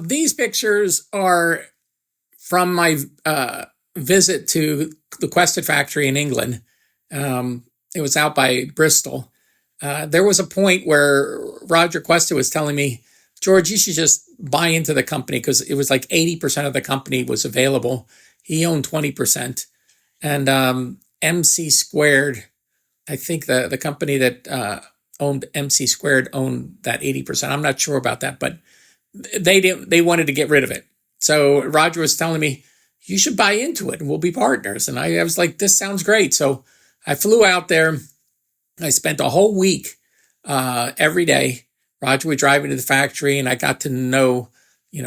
These pictures are from my visit to the Quested factory in England. It was out by Bristol. There was a point where Roger Quested was telling me, George, you should just buy into the company, because it was like 80% of the company was available. He owned 20%. And MC Squared, I think the company that owned MC Squared owned that 80%. I'm not sure about that, but they wanted to get rid of it. So Roger was telling me, you should buy into it and we'll be partners. And I was like, this sounds great. So I flew out there. I spent a whole week every day. Roger would drive me to the factory, and I got to know,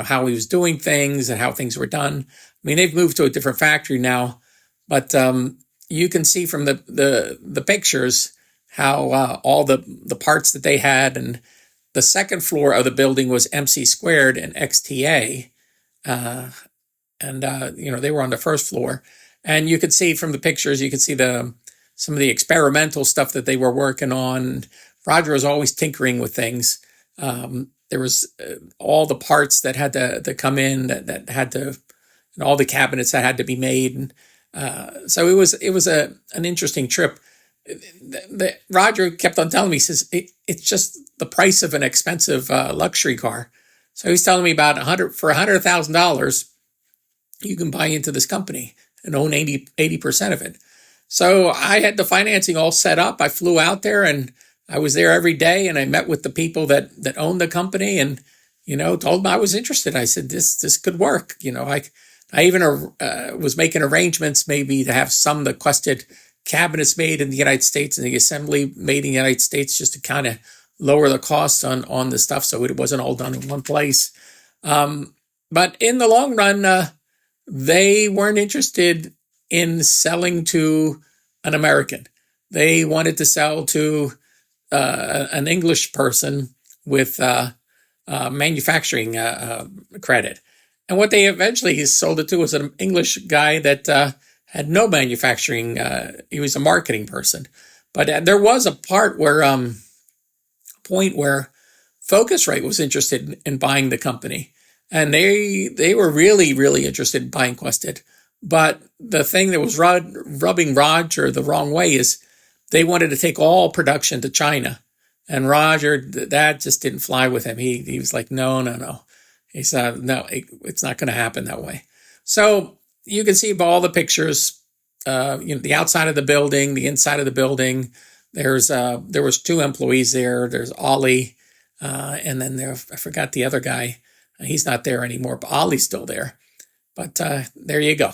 how he was doing things and how things were done. I mean, they've moved to a different factory now, but you can see from the pictures how all the parts that they had. And the second floor of the building was MC Squared and XTA. They were on the first floor. And you could see from the pictures, you could see some of the experimental stuff that they were working on. Roger was always tinkering with things. There was all the parts that had to come in, that had to, and all the cabinets that had to be made. And so it was an interesting trip. Roger kept on telling me, he says, it's just the price of an expensive luxury car. So he's telling me about for $100,000, you can buy into this company and own 80% of it. So I had the financing all set up. I flew out there and I was there every day, and I met with the people that owned the company, and, told them I was interested. I said, this could work. I even was making arrangements maybe to have some of the Quested cabinets made in the United States and the assembly made in the United States, just to kind of lower the costs on the stuff, so it wasn't all done in one place. But in the long run, they weren't interested in selling to an American. They wanted to sell to an English person with manufacturing credit. And what they eventually sold it to was an English guy that had no manufacturing. He was a marketing person. But there was a point where Focusrite was interested in buying the company. And they were really, really interested in buying Quested. But the thing that was rubbing Roger the wrong way is they wanted to take all production to China. And Roger, that just didn't fly with him. He was like, no. He said, no, it's not going to happen that way. So you can see by all the pictures, the outside of the building, the inside of the building. There was 2 employees there. There's Ollie, and then I forgot the other guy. He's not there anymore, but Ollie's still there. But there you go.